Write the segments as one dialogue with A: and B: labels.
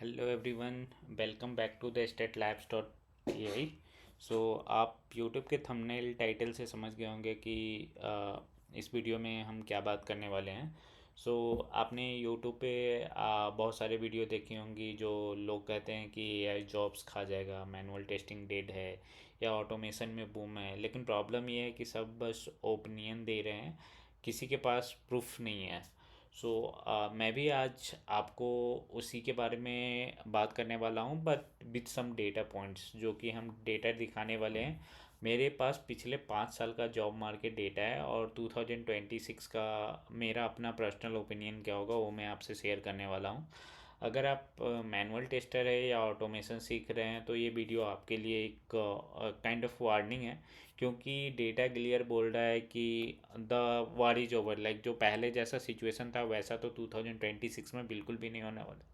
A: Hello everyone, welcome back to the state labs dot A. So आप YouTube के thumbnail title से समझ गए होंगे कि इस वीडियो में हम क्या बात करने वाले हैं। आपने यूट्यूब पे बहुत सारे वीडियो देखी होंगी जो लोग कहते हैं कि एआई जॉब्स खा जाएगा, मैनुअल टेस्टिंग डेड है या ऑटोमेशन में बूम है। लेकिन प्रॉब्लम ये है कि सब बस ओपिनियन दे रहे हैं, किसी के पास प्रूफ नहीं है। मैं भी आज आपको उसी के बारे में बात करने वाला हूँ, but with some data points, जो कि हम डेटा दिखाने वाले हैं। मेरे पास पिछले 5 साल का जॉब मार्केट डेटा है और 2026 का मेरा अपना पर्सनल ओपिनियन क्या होगा वो मैं आपसे शेयर करने वाला हूँ। अगर आप मैनुअल टेस्टर है या ऑटोमेशन सीख रहे हैं तो ये वीडियो आपके लिए एक काइंड ऑफ वार्निंग है, क्योंकि डेटा क्लियर बोल रहा है कि the war is over. Like जो पहले जैसा सिचुएशन था वैसा तो 2026 में बिल्कुल भी नहीं होने वाला,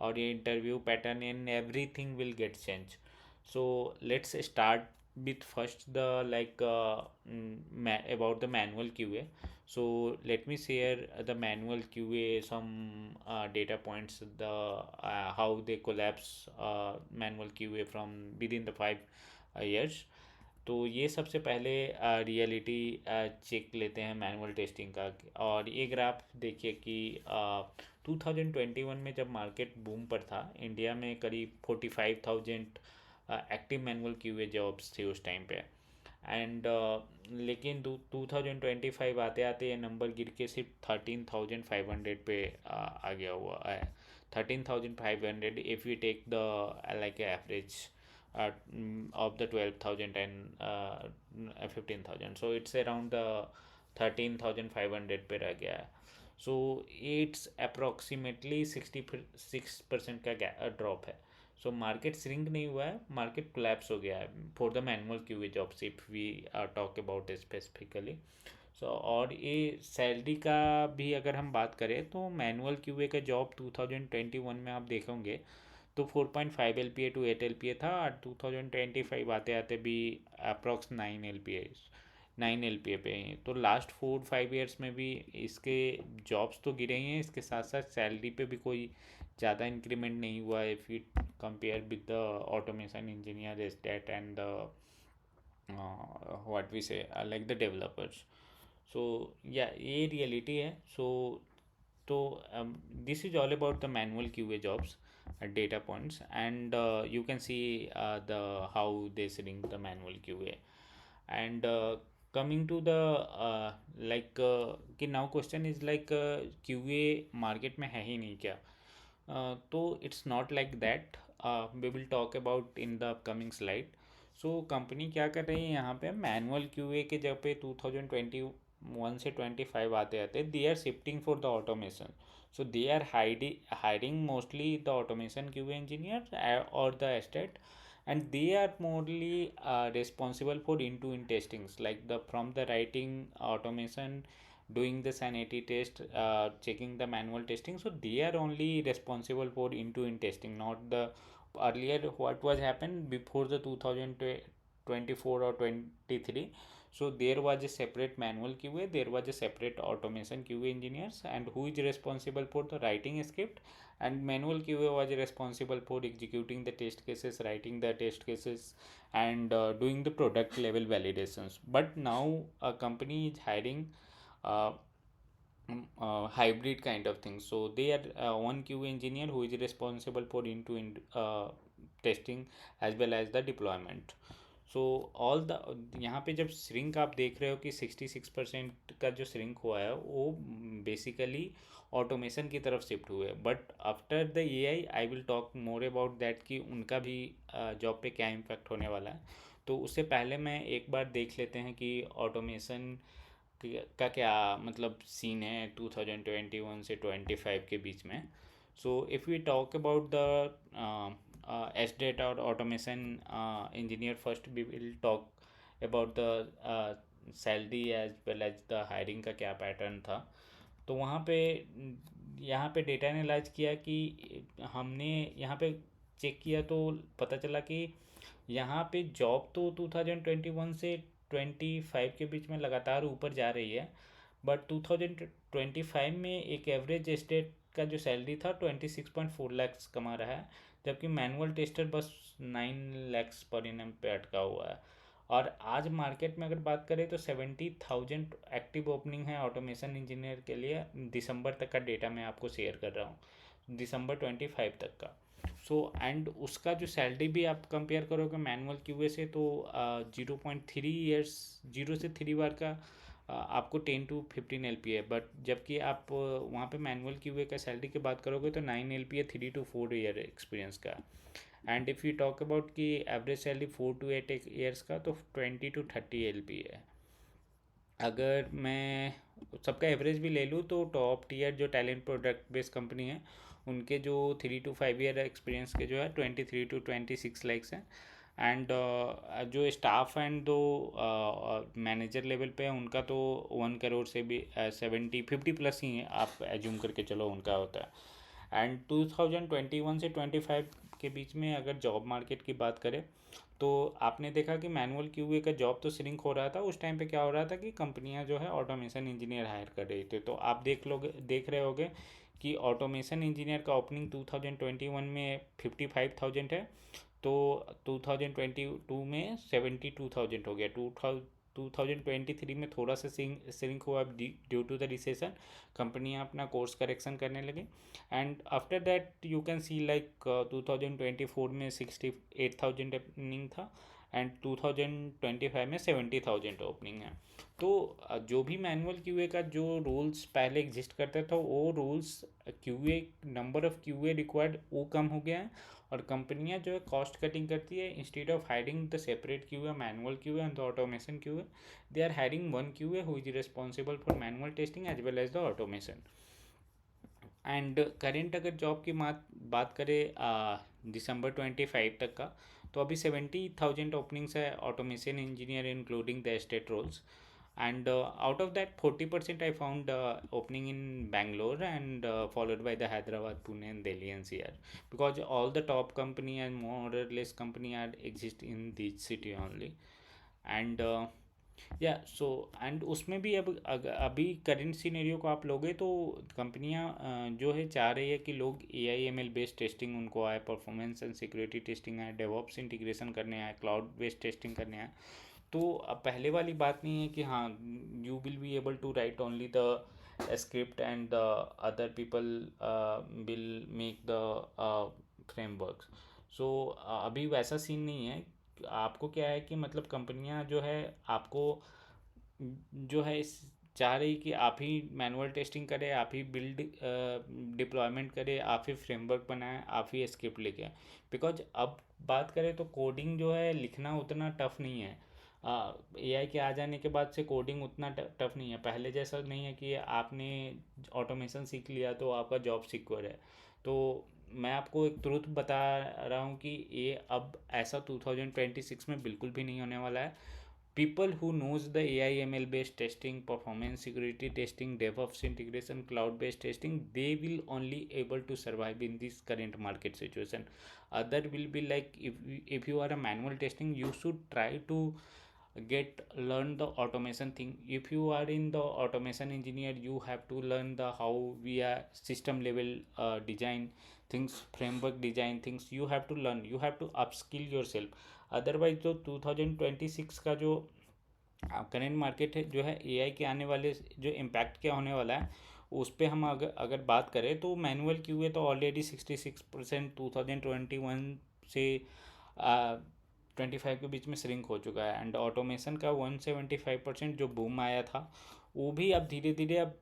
A: और ये interview pattern and everything will get change. So let's start with first the about the manual QA. So let me share the manual QA some data points, the how they collapse manual QA from within the 5 years. तो ये सबसे पहले reality check लेते हैं manual testing का। और ये graph देखिए कि 2021 में जब मार्केट बूम पर था, इंडिया में करीब 45,000 एक्टिव मैनुअल क्यूए जॉब्स थी उस टाइम पे। एंड लेकिन 2025 आते आते ये नंबर गिर के सिर्फ 13,500 पे आ गया हुआ है। 13,500 if you take the like average of the 12,000 and 15,000, so it's around the 13,500 पे रह गया है। सो इट्स अप्रॉक्सीमेटली 66% का ड्रॉप है। सो मार्केट श्रिंक नहीं हुआ है, मार्केट कोलैप्स हो गया है for the manual QA jobs if we talk about specifically. और ये सैलरी का भी अगर हम बात करें तो मैनुअल क्यूए का जॉब 2021 में आप देखोगे तो 4.5 LPA टू 8 LPA था, और 2025 आते आते भी अप्रॉक्स 9 LPA पे ही। तो लास्ट 4-5 ईयर्स में भी इसके जॉब्स तो गिरे ही हैं, इसके साथ साथ सैलरी पे भी कोई ज़्यादा इंक्रीमेंट नहीं हुआ है if you compare with the automation engineer is that and the what we say like the developers. So या ये रियलिटी है। तो this is all about the manual QA jobs, data points, and you can see the how they shrink the manual QA. And coming to the कि now question is like QA market में है ही नहीं क्या? तो it's not like that. We will talk about in the upcoming slide. Company क्या कर रही है यहाँ पे, मैनुअल क्यूए के जब पे 2021 से 25 आते आते they are shifting for the automation. So they are hiring mostly the automation QA engineer और the SDET, and they are morely responsible for end-to-end testings, like the from the writing automation, doing the sanity test, checking the manual testing. So they are only responsible for end-to-end testing, not the earlier what was happened before the 2024 or 23. So there was a separate manual QA, there was a separate automation QA engineers, and who is responsible for the writing script, and manual QA was responsible for executing the test cases, writing the test cases, and doing the product level validations. But now a company is hiring uh, hybrid kind of things. So they are one QA engineer who is responsible for end-to-end testing as well as the deployment. So all the यहाँ पे जब shrink आप देख रहे हो कि 66% का जो श्रिंक हुआ है वो बेसिकली ऑटोमेशन की तरफ शिफ्ट हुए। But after the AI I will talk more about that कि उनका भी जॉब पे क्या इम्पैक्ट होने वाला है। तो उससे पहले मैं एक बार देख लेते हैं कि ऑटोमेशन का क्या मतलब सीन है 2021 से 25 के बीच में। So if we talk about the SDAT or automation engineer, first we will talk about the salary as well as the hiring का क्या पैटर्न था। तो वहाँ पे यहाँ पे डेटा एनालाइज किया कि हमने यहाँ पे चेक किया तो पता चला कि यहाँ पे जॉब तो 2021 से 25 के बीच में लगातार ऊपर जा रही है, बट 2025 में एक एवरेज स्टेट का जो सैलरी था 26.4 lakhs कमा रहा है, जबकि मैनुअल टेस्टर बस 9 lakhs पर एनम पे अटका हुआ है। और आज मार्केट में अगर बात करें तो 70,000 एक्टिव ओपनिंग है ऑटोमेशन इंजीनियर के लिए। दिसंबर तक का डेटा मैं आपको शेयर कर रहा हूँ, दिसंबर 25 तक का। सो एंड उसका जो सैलरी भी आप कंपेयर करोगे मैनुअल क्यूए से, तो 0.3 ईयर्स, 0 से 3 बार का आपको 10 to 15 LPA है। बट जबकि आप वहाँ पे मैनुअल क्यूए का सैलरी की बात करोगे तो 9 LPA 3 to 4 ईयर एक्सपीरियंस का। And if you talk about कि एवरेज सैलरी 4 to 8 ईयर्स का, तो 20 to 30 LPA है। अगर मैं सबका एवरेज भी ले लूँ तो टॉप टीयर जो टैलेंट प्रोडक्ट बेस्ड कंपनी है, उनके जो 3 to 5 ईयर एक्सपीरियंस के जो है 23 to 26 lakhs हैं। एंड जो स्टाफ एंड दो मैनेजर लेवल पे है उनका तो 1 करोड़ से भी 70-50 प्लस ही है, आप एज्यूम करके चलो उनका होता है। एंड 2021 से 25 के बीच में अगर जॉब मार्केट की बात करें, तो आपने देखा कि मैनुअल क्यूए का जॉब तो श्रिंक हो रहा था। उस टाइम पे क्या हो रहा था कि कंपनियां जो है ऑटोमेशन इंजीनियर हायर कर रही थी। तो आप देख रहे होगे कि ऑटोमेशन इंजीनियर का ओपनिंग 2021 में 55,000 है, तो 2022 में 72,000 हो गया। 2023 में थोड़ा सा सिंक हुआ ड्यू टू द रिसेशन, कंपनियां अपना कोर्स करेक्शन करने लगी। And after that you can see like 2024 में 68,000 ओपनिंग था, एंड 2025 में 70,000 ओपनिंग है। तो जो भी मैनुअल क्यूए का जो रूल्स पहले एग्जिस्ट करता था, वो rules QA number of QA required वो कम हो गया है। और कंपनियां जो है कॉस्ट कटिंग करती है, instead of hiring the separate QA, manual QA and the automation QA, they are hiring one QA who is responsible for manual testing as well as the automation. And current अगर job की बात करें दिसंबर 25 तक का, तो अभी 70,000 openings है automation engineer including the state roles. And out of that 40% I found opening in Bangalore, and followed by the Hyderabad, Pune and Delhi NCR, because all the top company and more or less company are exist in this city only. And या so and उसमें भी अब अभी current scenario को आप लोगे तो कंपनियां जो है चाह रही है कि लोग AI/ML बेस्ड टेस्टिंग उनको आए, परफॉर्मेंस एंड सिक्योरिटी टेस्टिंग आए, डेवऑप्स इंटीग्रेशन करने आए, क्लाउड बेस्ड टेस्टिंग करने आए। तो अब पहले वाली बात नहीं है कि हाँ you will be able to write only the script and the other people will make the frameworks. So अभी वैसा सीन नहीं है। आपको क्या है कि मतलब कंपनियां जो है आपको जो है चाह रही कि आप ही मैनुअल टेस्टिंग करें, आप ही बिल्ड डिप्लॉयमेंट करें, आप ही फ्रेमवर्क बनाएं, आप ही स्क्रिप्ट लिखें। बिकॉज अब बात करें तो कोडिंग जो है लिखना उतना टफ नहीं है। AI के आ जाने के बाद से कोडिंग उतना टफ नहीं है, पहले जैसा नहीं है कि आपने ऑटोमेशन सीख लिया तो आपका जॉब सिक्योर है। तो मैं आपको एक ट्रुथ बता रहा हूँ कि ये अब ऐसा 2026 में बिल्कुल भी नहीं होने वाला है। People who knows the AI/ML based testing, performance security testing, DevOps integration, cloud based testing, they will only able to survive in this current market situation. Other will be like, if you are a manual testing, you should try to learn the automation thing. If you are in the automation engineer, you have to learn the how we are system level design things, framework design things, you have to learn, you have to upskill yourself। Otherwise जो 2026 का जो current market है जो है AI के आने वाले जो इम्पैक्ट क्या होने वाला है, उस पर हम अगर बात करें तो मैनुअल क्यूए तो ऑलरेडी 66% 2021 से 25 के बीच में श्रिंक हो चुका है। एंड ऑटोमेशन का 175% जो बूम आया था, वो भी अब धीरे धीरे अब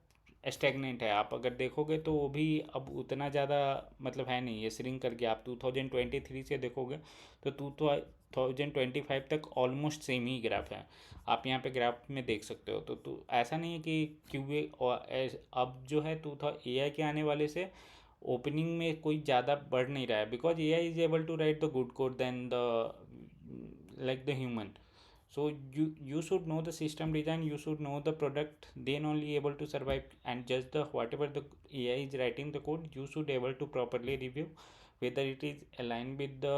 A: स्टेगनेंट है। आप अगर देखोगे तो वो भी अब उतना ज़्यादा मतलब है नहीं, ये श्रिंक करके आप 2023 से देखोगे तो 2025 तक ऑलमोस्ट सेम ही ग्राफ है। आप यहाँ पे ग्राफ में देख सकते हो। तो ऐसा नहीं है कि क्यूए अब जो है AI के आने वाले से ओपनिंग में कोई ज़्यादा बढ़ नहीं रहा है, because AI is able to write the good code than the like the human। So you should know the system design, you should know the product, then only able to survive। And just the whatever the AI is writing the code, you should able to properly review whether it is aligned with the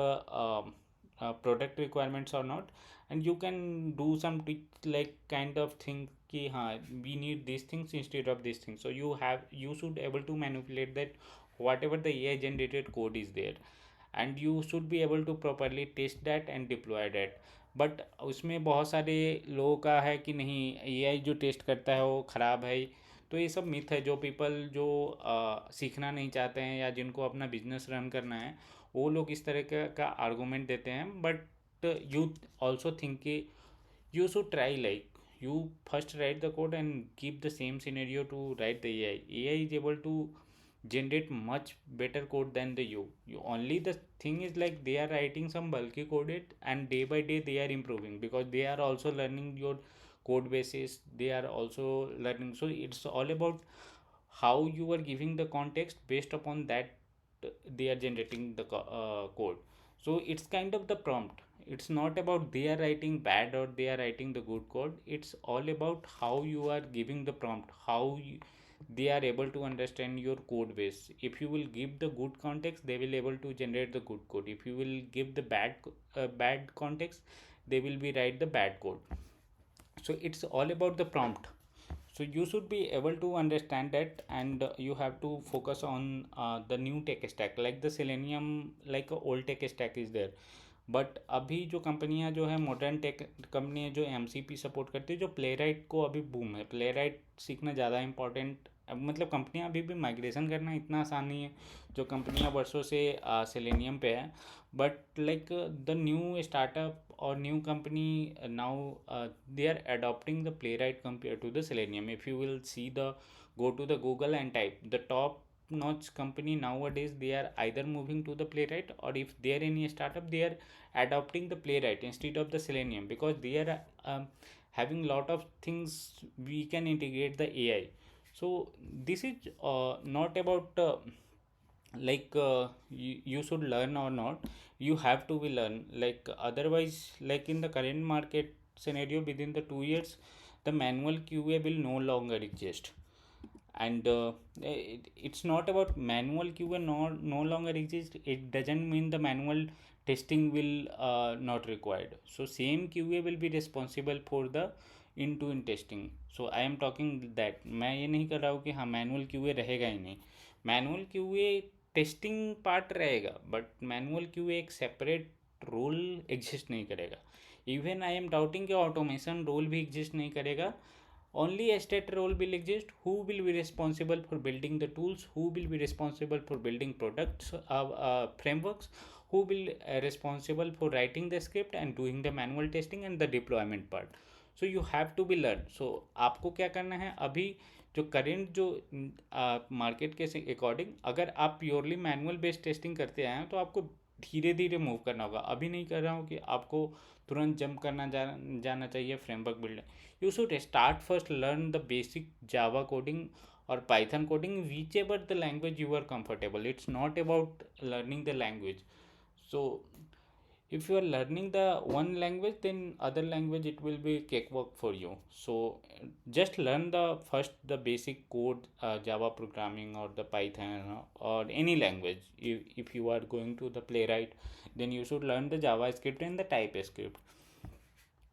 A: product requirements or not, and you can do some like kind of thing कि हाँ we need these things instead of these things. So you should able to manipulate that whatever the AI generated code is there, and you should be able to properly test that and deploy that. But उसमें बहुत सारे लोगों का है कि नहीं AI जो test करता है वो ख़राब है, तो ये सब मिथ है। जो पीपल जो सीखना नहीं चाहते हैं या जिनको अपना बिजनेस रन करना है, वो लोग इस तरह का आर्गूमेंट देते हैं। बट यू ऑल्सो थिंक कि you should try, like you first write the code and keep the same scenario to write the AI is able to generate much better code than you only the thing is like they are writing some bulky code it, and day by day they are improving because they are also learning your code bases, they are also learning. So it's all about how you are giving the context, based upon that they are generating the code. So it's kind of the prompt. It's not about they are writing bad or they are writing the good code. It's all about how you are giving the prompt, how they are able to understand your code base. If you will give the good context, they will able to generate the good code. If you will give the bad context, they will be write the bad code. So it's all about the prompt. So you should be able to understand that, and you have to focus on the new tech stack like the Selenium, like a old tech stack is there. But अभी जो कंपनियां जो है modern tech company है जो MCP support करती है, जो प्ले राइट को अभी बूम है, प्ले राइट सीखना ज़्यादा इंपॉर्टेंट। मतलब कंपनियां अभी भी माइग्रेशन करना इतना आसान नहीं है, जो कंपनियां वर्षों से सेलेनियम पे है। But like the new startup और new company now they are adopting the playwright compared to the Selenium. If you will see the go to the Google and type the top notch company nowadays, they are either moving to the playwright, or if they are any startup, they are adopting the playwright instead of the Selenium, because they are having lot of things we can integrate the AI. So this is not about you should learn or not, you have to be learn, like otherwise, like in the current market scenario, within the 2 years the manual QA will no longer exist. And it's not about manual QA no longer exist, it doesn't mean the manual testing will not required. So same QA will be responsible for the in to in testing. So I am talking that, मैं ये नहीं कर रहा हूँ कि हाँ manual QA रहेगा ही नहीं, मैनुअल क्यूए टेस्टिंग पार्ट रहेगा, बट मैनुअल क्यूए एक सेपरेट रोल एग्जिस्ट नहीं करेगा. इवन आई एम डाउटिंग कि ऑटोमेशन रोल भी एग्जिस्ट नहीं करेगा. only a state role will exist, who will be responsible for building the tools, who will be responsible for building products, frameworks, who will responsible for writing the script and doing the manual testing and the deployment part. So you have to be learn. So आपको क्या करना है, अभी जो current जो market के according, अगर आप प्योरली मैनुअल बेस्ड टेस्टिंग करते आए हैं तो आपको धीरे धीरे मूव करना होगा. अभी नहीं कर रहा हूँ कि आपको तुरंत जंप करना जाना चाहिए framework build. you should start first learn the basic Java coding or Python coding, whichever the language you are comfortable. It's not about learning the language. So if you are learning the one language, then other language it will be cakewalk for you. So just learn the first the basic code, Java programming or the Python or any language. If you are going to the playwright, then you should learn the JavaScript and the TypeScript.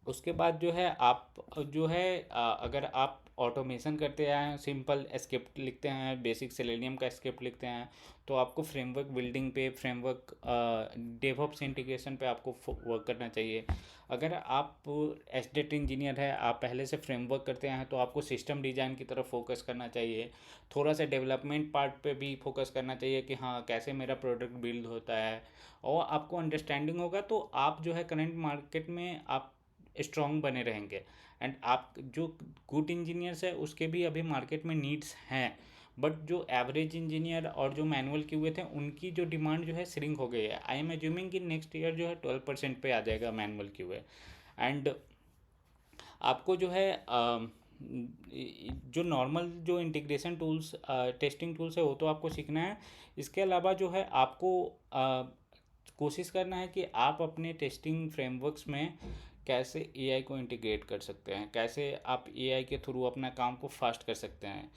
A: उसके बाद जो है आप जो है अगर आप automation करते हैं, सिंपल स्क्रिप्ट लिखते हैं, बेसिक सेलेनियम का स्क्रिप्ट लिखते हैं, तो आपको फ्रेमवर्क बिल्डिंग पे, फ्रेमवर्क डेवऑप्स इंटीग्रेशन पे आपको वर्क करना चाहिए. अगर आप एसडेट इंजीनियर है, आप पहले से फ्रेमवर्क करते हैं, तो आपको सिस्टम डिज़ाइन की तरफ फोकस करना चाहिए. थोड़ा सा डेवलपमेंट पार्ट पे भी फोकस करना चाहिए कि हाँ कैसे मेरा प्रोडक्ट बिल्ड होता है, और आपको अंडरस्टैंडिंग होगा तो आप जो है करंट मार्केट में आप स्ट्रॉन्ग बने रहेंगे. एंड आप जो गुड इंजीनियर्स है उसके भी अभी मार्केट में नीड्स हैं, बट जो एवरेज इंजीनियर और जो मैनुअल के हुए थे उनकी जो डिमांड जो है श्रिंक हो गई है. आई एम एज्यूमिंग कि नेक्स्ट ईयर जो है 12% पे आ जाएगा मैनुअल के हुए. एंड आपको जो है जो नॉर्मल जो इंटीग्रेशन टूल्स, टेस्टिंग टूल्स है, वो तो आपको सीखना है. इसके अलावा जो है आपको कोशिश करना है कि आप अपने टेस्टिंग फ्रेमवर्क्स में कैसे एआई को इंटीग्रेट कर सकते हैं, कैसे आप एआई के थ्रू अपना काम को फास्ट कर सकते हैं.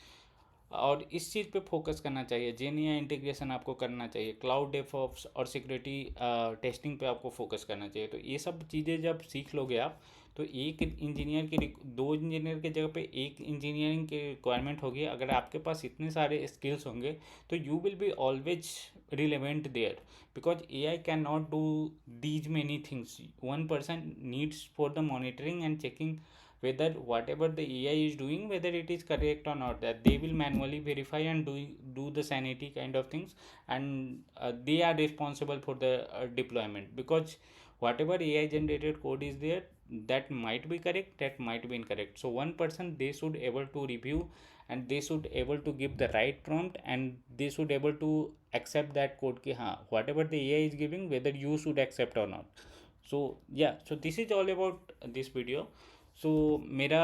A: और इस चीज़ पे फोकस करना चाहिए। जेनिया इंटीग्रेशन आपको करना चाहिए, क्लाउड डेवऑप्स और सिक्योरिटी टेस्टिंग पे आपको फोकस करना चाहिए। तो ये सब चीज़ें जब सीख लोगे आप, तो एक इंजीनियर की दो इंजीनियर की जगह पे एक इंजीनियरिंग की रिक्वायरमेंट होगी। अगर आपके पास इतने सारे स्किल्स होंगे तो you will be always relevant there, because AI cannot do these many things. One person needs for the monitoring and checking whether whatever the AI is doing, whether it is correct or not, that they will manually verify and do the sanity kind of things. And they are responsible for the deployment, because whatever AI generated code is there, that might be correct, that might be incorrect. So one person, they should able to review, and they should able to give the right prompt, and they should able to accept that code ki हाँ, whatever the AI is giving, whether you should accept or not. So yeah, so this is all about this video. सो मेरा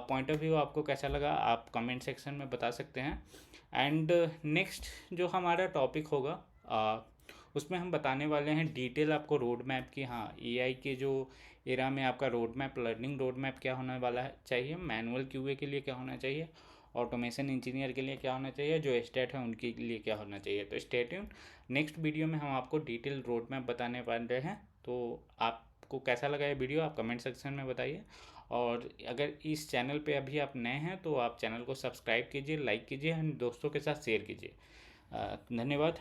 A: point of view आपको कैसा लगा आप comment section में बता सकते हैं। एंड नेक्स्ट जो हमारा टॉपिक होगा, उसमें हम बताने वाले हैं डिटेल आपको रोड मैप की, हाँ एआई के जो एरा में आपका road map, learning road map क्या होने वाला है चाहिए, मैनुअल क्यूए के लिए क्या होना चाहिए, ऑटोमेशन इंजीनियर के लिए क्या होना चाहिए, जो स्टेट है उनके लिए क्या होना चाहिए। तो स्टे ट्यून्ड, नेक्स्ट वीडियो में हम आपको डिटेल रोड मैप बताने वाले हैं। तो आपको कैसा लगा ये वीडियो आप कमेंट सेक्शन में बताइए। और अगर इस चैनल पे अभी आप नए हैं तो आप चैनल को सब्सक्राइब कीजिए, लाइक कीजिए एंड दोस्तों के साथ शेयर कीजिए। धन्यवाद।